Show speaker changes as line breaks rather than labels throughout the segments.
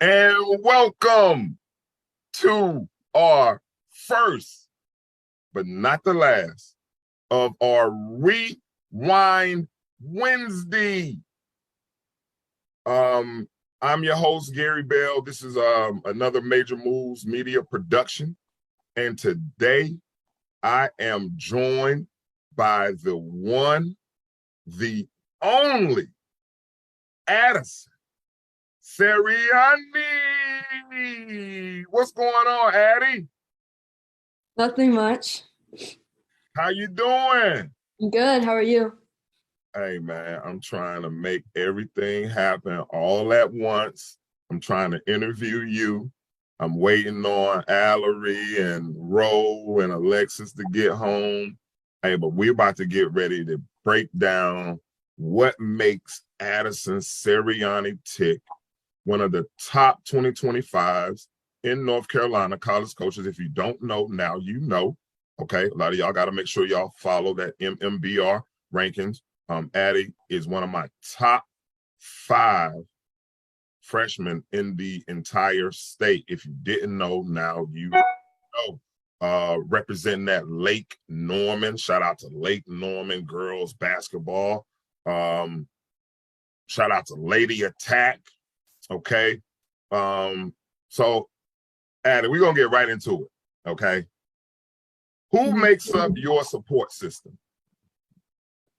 And welcome to our first, but not the last, of our Rewind Wednesday. I'm your host, Gary Bell. This is another Major Moves Media production. And today I am joined by the one, the only Addison. Sirianni. What's going on, Addie?
Nothing much.
How you doing?
I'm good. How are you?
Hey, man, I'm trying to make everything happen all at once. I'm trying to interview you. I'm waiting on Allery and Ro and Alexis to get home. Hey, but we're about to get ready to break down what makes Addison Sirianni tick, one of the top 2025s in North Carolina college coaches. If you don't know, now you know. Okay, a lot of y'all got to make sure y'all follow that MMBR rankings. Addie is one of my top 5 freshmen in the entire state. If you didn't know, now you know. Representing that Lake Norman. Shout out to Lake Norman girls basketball. Shout out to Lady Attack. Okay. So Addie, we're gonna get right into it. Okay. Who makes up your support system?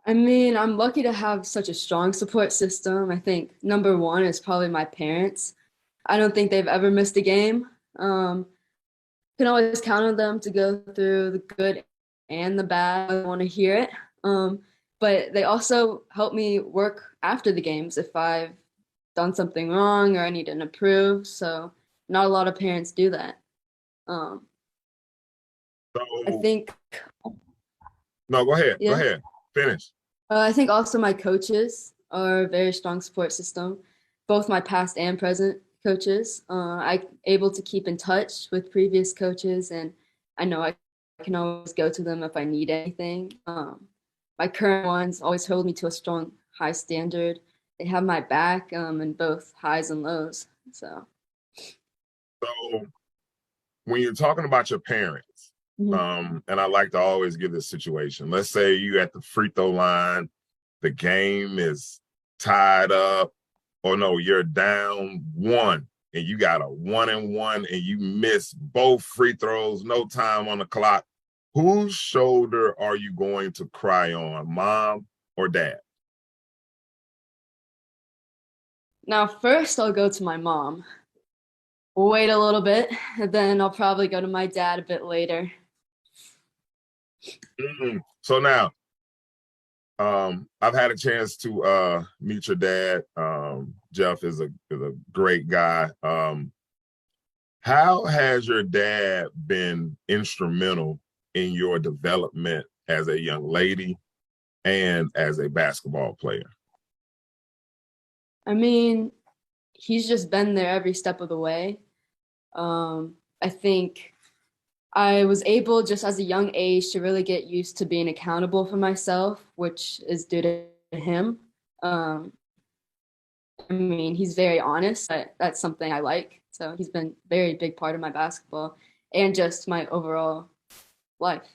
I mean, I'm lucky to have such a strong support system. I think number one is probably my parents. I don't think they've ever missed a game. Can always count on them to go through the good and the bad. I want to hear it. But they also help me work after the games if I've done something wrong or I need to improve. So not a lot of parents do that. Um, I
So
think,
no, go ahead. Go
yeah.
ahead. Finish.
I think also my coaches are a very strong support system, both my past and present coaches. I'm able to keep in touch with previous coaches, and I know I can always go to them if I need anything. My current ones always hold me to a strong, high standard. They have my back in both highs and lows. So,
So when you're talking about your parents,
mhm.
and I like to always give this situation. Let's say you at the free throw line, the game is tied up, or no, you're down 1 and you got a 1-and-1 and you miss both free throws, no time on the clock. Whose shoulder are you going to cry on, mom or dad?
Now first I'll go to my mom. Wait a little bit, and then I'll probably go to my dad a bit later.
So now, I've had a chance to meet your dad. Jeff is a great guy. How has your dad been instrumental in your development as a young lady and as a basketball player?
I mean, he's just been there every step of the way. I think I was able just as a young age to really get used to being accountable for myself, which is due to him. Um, I mean, he's very honest. That's something I like. So he's been a very big part of my basketball and just my overall life.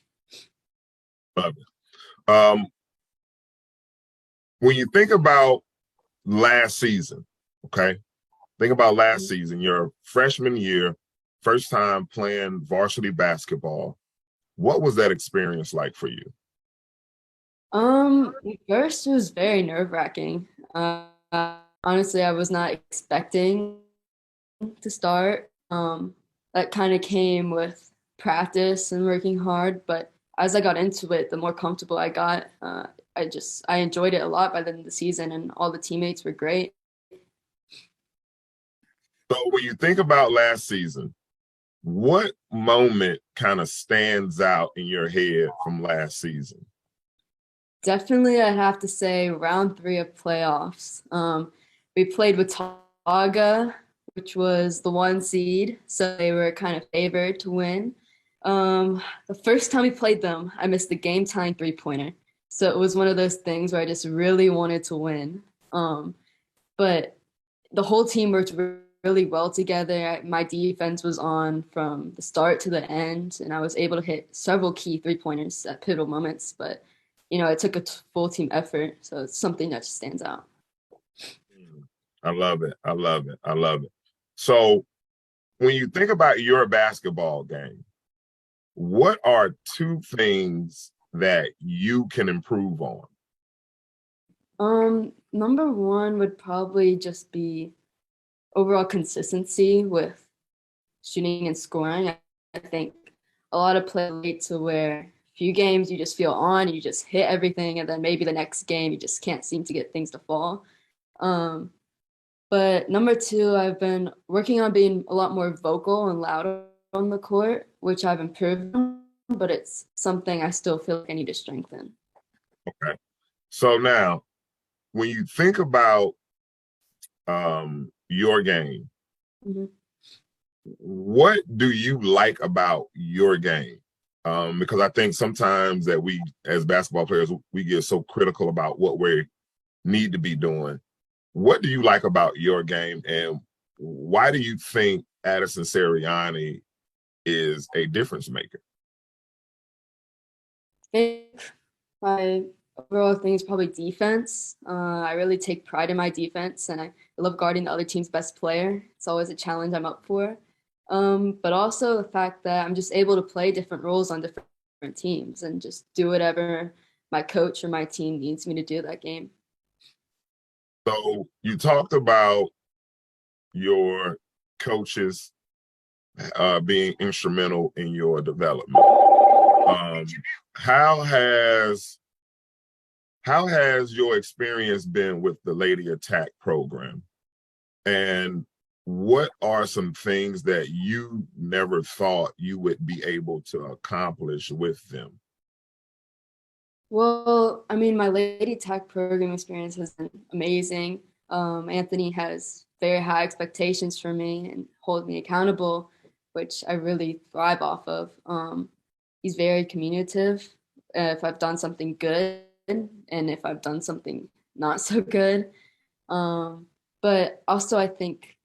Um, when you think about last season, okay, think about last season, your freshman year, first time playing varsity basketball. What was that experience like for you?
At first it was very nerve-wracking. Honestly, I was not expecting to start. That kind of came with practice and working hard, but as I got into it, the more comfortable I got. I enjoyed it a lot by the end of the season, and all the teammates were great.
So when you think about last season, what moment kind of stands out in your head from last season?
Definitely, I have to say round three of playoffs. We played with Taga, which was the 1 seed, so they were kind of favored to win. The first time we played them, I missed the game tying 3-pointer. So it was one of those things where I just really wanted to win. But the whole team worked really well together. My defense was on from the start to the end, and I was able to hit several key three-pointers at pivotal moments. But, it took a full team effort, so it's something that just stands out.
I love it. I love it. I love it. So when you think about your basketball game, what are two things that you can improve on?
Number one would probably just be overall consistency with shooting and scoring. I think a lot of play late to where a few games you just feel on, you just hit everything, and then maybe the next game you just can't seem to get things to fall. But number two, I've been working on being a lot more vocal and louder on the court, which I've improved on, but it's something I still feel like I need to strengthen.
Okay. So now, when you think about your game,
Mhm.
what do you like about your game? Because I think sometimes that we, as basketball players, we get so critical about what we need to be doing. What do you like about your game, and why do you think Addison Sirianni is a difference maker?
I think my overall thing is probably defense. I really take pride in my defense, and I love guarding the other team's best player. It's always a challenge I'm up for. But also the fact that I'm just able to play different roles on different teams and just do whatever my coach or my team needs me to do that game.
So you talked about your coaches being instrumental in your development. How has your experience been with the Lady Attack program? And what are some things that you never thought you would be able to accomplish with them?
Well, I mean, my Lady Tech program experience has been amazing. Anthony has very high expectations for me and hold me accountable, which I really thrive off of. He's very communicative. If I've done something good and if I've done something not so good. Um, but also, I think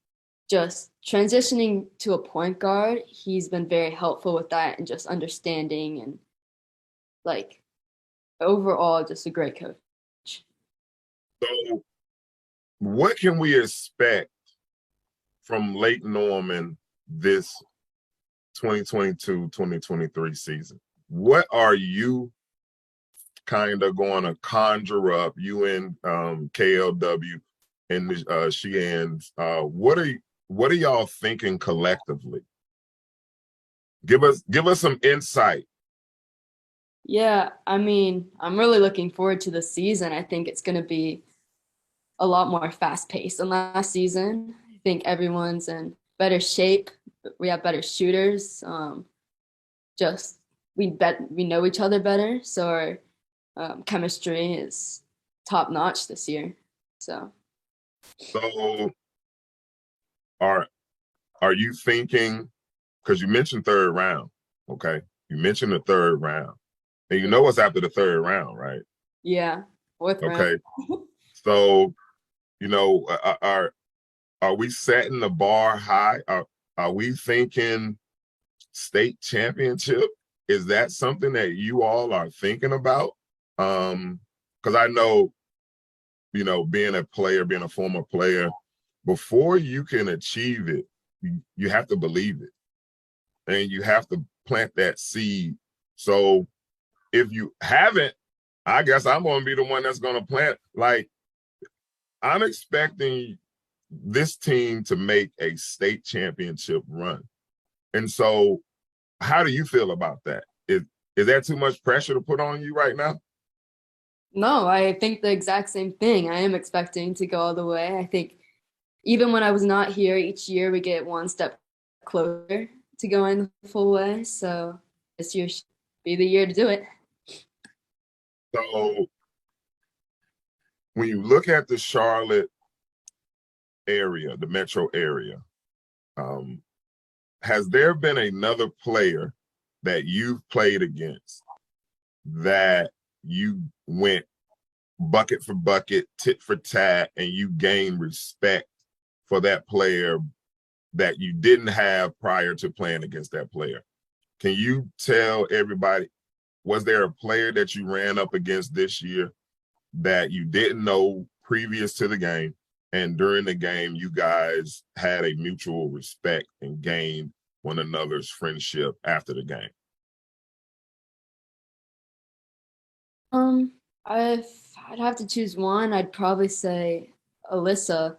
just transitioning to a point guard, he's been very helpful with that and just understanding and like overall, just a great coach.
So what can we expect from Lake Norman this 2022-2023 season? What are you kind of going to conjure up, you and KLW and Sheehan's? What are y'all thinking collectively? Give us some insight.
Yeah, I mean, I'm really looking forward to the season. I think it's going to be a lot more fast paced than last season. I think everyone's in better shape. We have better shooters. Just we know each other better, so our chemistry is top notch this year. So
So are you thinking, because you mentioned third round, okay? You mentioned the third round. And you know what's after the third round, right?
yeah, fourth round.
Okay. So, are we setting the bar high? Are we thinking state championship? Is that something that you all are thinking about? Because I know, being a player, being a former player, before you can achieve it, you have to believe it. And you have to plant that seed. So if you haven't, I guess I'm going to be the one that's going to plant. Like, I'm expecting this team to make a state championship run. And so how do you feel about that? Is that too much pressure to put on you right now?
No, I think the exact same thing. I am expecting to go all the way. I think even when I was not here, each year we get one step closer to going the full way. So this year should be the year to do it.
So when you look at the Charlotte area, the metro area, has there been another player that you've played against that you went bucket for bucket, tit for tat, and you gained respect for that player that you didn't have prior to playing against that player. Can you tell everybody, was there a player that you ran up against this year that you didn't know previous to the game, and during the game you guys had a mutual respect and gained one another's friendship after the game?
Um, if I'd have to choose one, I'd probably say Alyssa.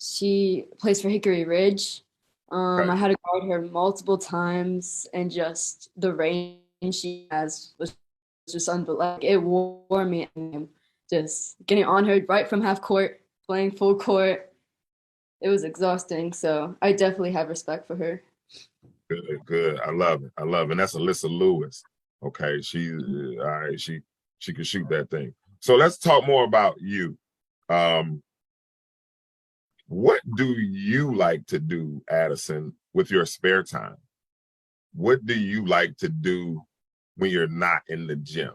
She plays for Hickory Ridge.
Okay.
I had to guard her multiple times, and just the range she has was just unbelievable. Like, it wore me out. Just getting on her right from half court, playing full court. It was exhausting. So I definitely have respect for her.
Good, good. I love it. I love it. And that's Alyssa Lewis. Okay, she all right. She can shoot that thing. So let's talk more about you. Um, what do you like to do, Addison, with your spare time? What do you like to do when you're not in the gym?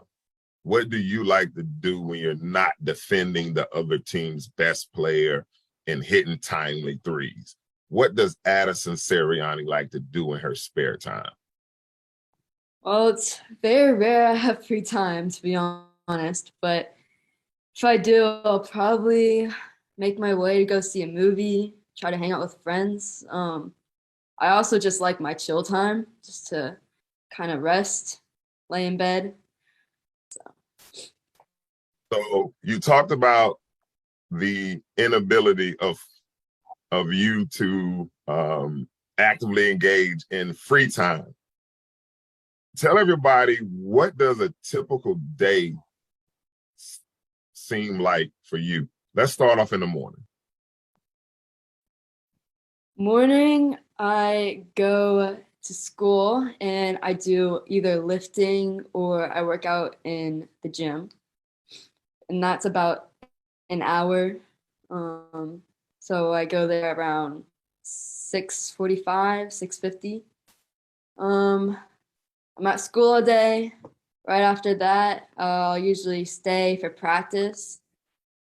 What do you like to do when you're not defending the other team's best player and hitting timely threes? What does Addison Sirianni like to do in her spare time?
Well, it's very rare I have free time, to be honest. But if I do, I'll probably make my way to go see a movie, try to hang out with friends. I also just like my chill time, just to kind of rest, lay in bed.
So you talked about the inability of you to actively engage in free time. Tell everybody, what does a typical day seem like for you? Let's start off in the morning.
Morning, I go to school and I do either lifting or I work out in the gym. And that's about an hour. So I go there around 6:45, 6:50. Um, I'm at school all day. Right after that, I'll usually stay for practice.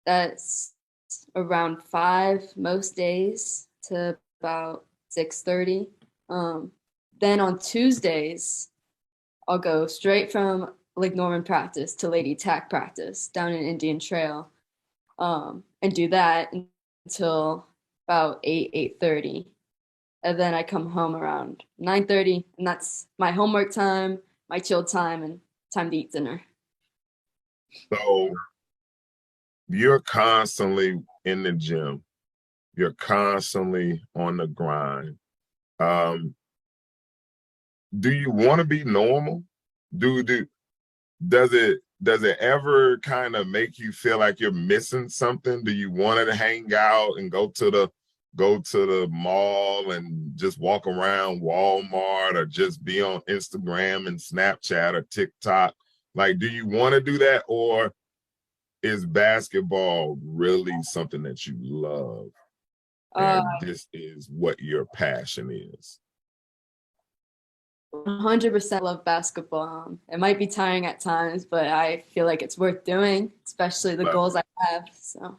That's around 5 most days to about 6:30. Then on Tuesdays, I'll go straight from Lake Norman practice to Lady Tack practice down in Indian Trail, and do that until about 8:30. And then I come home around 9:30, and that's my homework time, my chill time, and time to eat dinner.
So you're constantly in the gym. You're constantly on the grind. Um, do you want to be normal? Do does it ever kind of make you feel like you're missing something? Do you want to hang out and go to the mall and just walk around Walmart, or just be on Instagram and Snapchat or TikTok? Like, do you want to do that, or is basketball really something that you love
Uh,
and this is what your passion is?
100% love basketball. It might be tiring at times, but I feel like it's worth doing, especially the
Love
goals
it.
I have. So,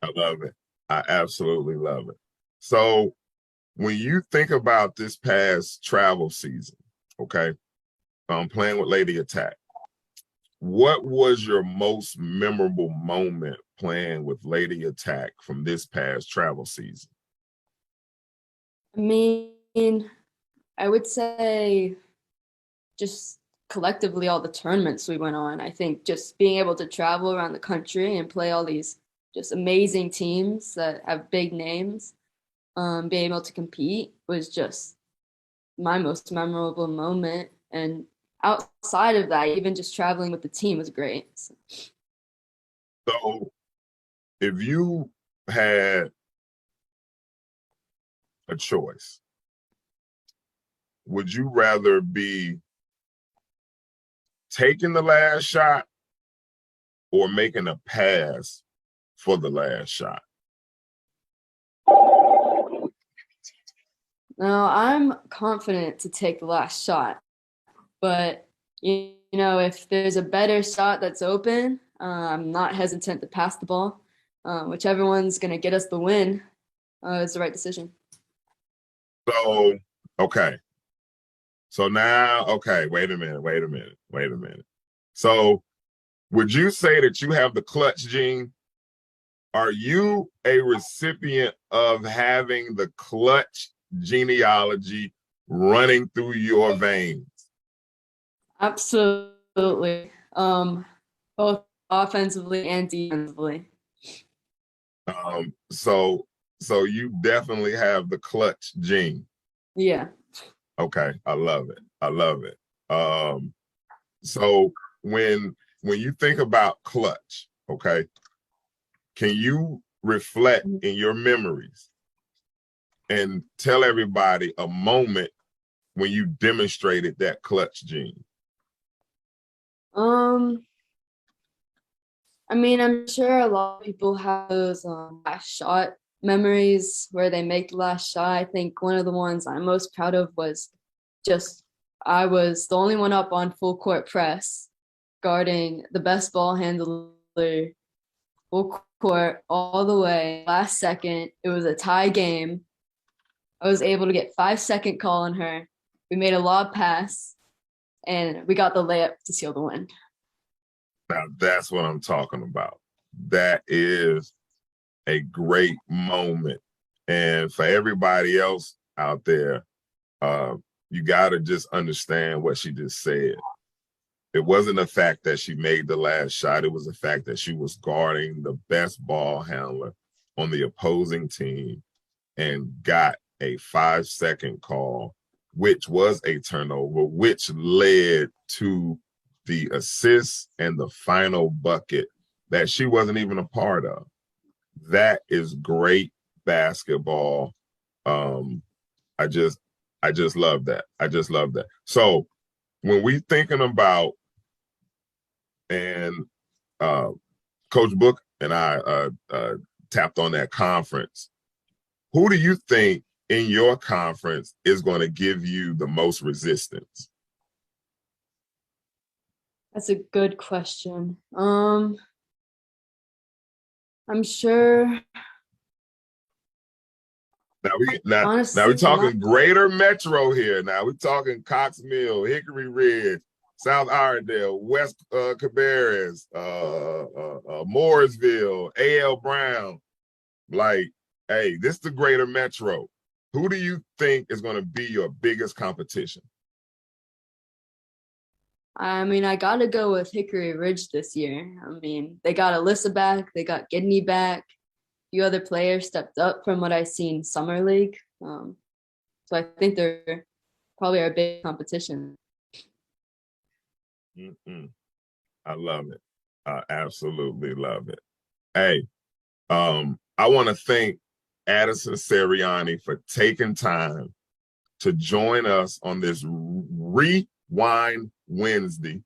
I love it. I absolutely love it. So when you think about this past travel season, okay, playing with Lady Attack, what was your most memorable moment playing with Lady Attack from this past travel season?
I mean, I would say just collectively all the tournaments we went on. I think just being able to travel around the country and play all these just amazing teams that have big names, being able to compete was just my most memorable moment. And outside of that, even just traveling with the team was great. So,
So if you had a choice, would you rather be taking the last shot or making a pass for the last shot?
now I'm confident to take the last shot, but if there's a better shot that's open, I'm not hesitant to pass the ball. Whichever one's gonna get us the win, is the right decision.
So, okay. So now, okay, wait a minute. So would you say that you have the clutch gene? Are you a recipient of having the clutch genealogy running through your veins?
Absolutely. Both offensively and defensively.
So you definitely have the clutch gene.
Yeah.
Okay, I love it. I love it. So when you think about clutch, okay, can you reflect in your memories and tell everybody a moment when you demonstrated that clutch gene?
Um, I mean, I'm sure a lot of people have those last shot memories where they make the last shot. I think one of the ones I'm most proud of was just I was the only one up on full court press, guarding the best ball handler, full court all the way. Last second, it was a tie game. I was able to get 5 second call on her. We made a lob pass, and we got the layup to seal the win.
Now that's what I'm talking about. That is a great moment. And for everybody else out there, you got to just understand what she just said. It wasn't the fact that she made the last shot. It was the fact that she was guarding the best ball handler on the opposing team and got a 5 second call, which was a turnover, which led to the assist and the final bucket that she wasn't even a part of. That is great basketball. Um, I just I just love that. I just love that. So when we thinking about and uh, Coach Book and I tapped on that conference, who do you think in your conference is going to give you the most resistance?
That's a good question. I'm sure.
Now we're
Honestly,
talking greater metro here. Now we're talking Cox Mill, Hickory Ridge, South Iredale, West Cabarrus, Mooresville, A.L. Brown. Like, hey, this is the greater metro. Who do you think is going to be your biggest competition?
I mean, I got to go with Hickory Ridge this year. I mean, they got Alyssa back, they got Gidney back. A few other players stepped up from what I've seen summer league. So I think they're probably our big competition.
I love it. I absolutely love it. Hey, I want to thank Addison Sirianni for taking time to join us on this Rewind Wednesday.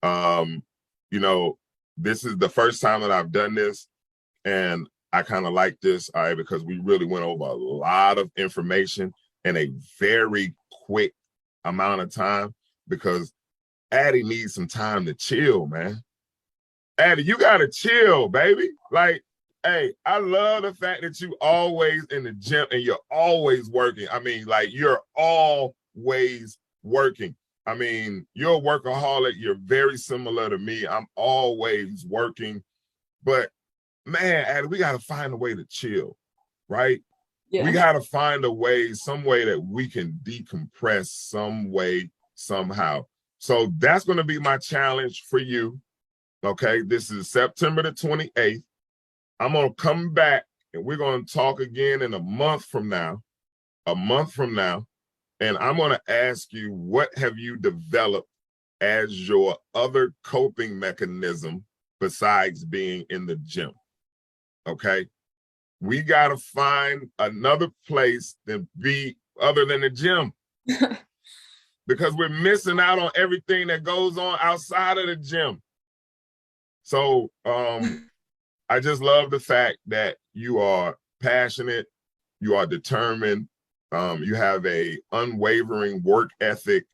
You know, this is the first time that I've done this, and I kind of like this, all right, because we really went over a lot of information in a very quick amount of time because Addie needs some time to chill, man. Addie, you gotta chill, baby. Like, hey, I love the fact that you always in the gym and you're always working. I mean, like you're always working. I mean, you're a workaholic. You're very similar to me. I'm always working. But man, Addie, we gotta find a way to chill, right?
Yeah.
We gotta find a way, some way that we can decompress some way, somehow. So that's gonna be my challenge for you. Okay, this is September the 28th. I'm going to come back and we're going to talk again in a month from now, and I'm going to ask you, what have you developed as your other coping mechanism besides being in the gym? Okay, we got to find another place to be other than the gym because we're missing out on everything that goes on outside of the gym. So I just love the fact that you are passionate, you are determined, you have a unwavering work ethic.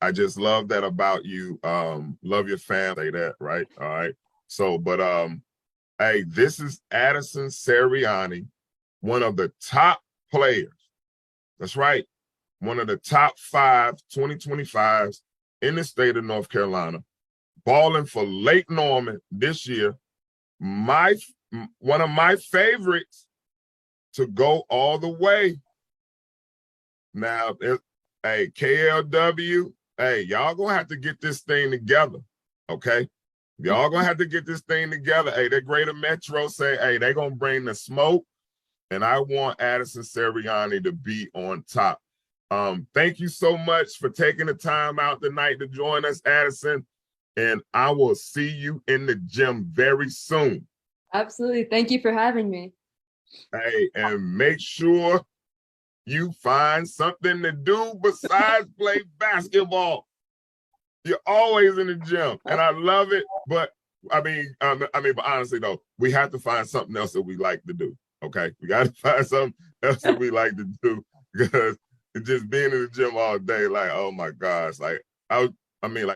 I just love that about you. Love your family, say that, right? All right. So, but hey, this is Addison Sirianni, one of the top players, That's right. One of the top 5 2025s in the state of North Carolina, balling for Lake Norman this year. One of my favorites to go all the way. Now, hey, KLW, hey, y'all gonna have to get this thing together, okay? Y'all gonna have to get this thing together. Hey, the Greater Metro say, hey, they gonna bring the smoke, and I want Addison Sirianni to be on top. Thank you so much for taking the time out tonight to join us, Addison, and I will see you in the gym very soon.
Absolutely. Thank you for having me.
Hey, and make sure you find something to do besides play basketball. You're always in the gym, and I love it. But but honestly though, we have to find something else that we like to do. Okay, we got to find something else that we like to do, because just being in the gym all day, like, oh my gosh, like like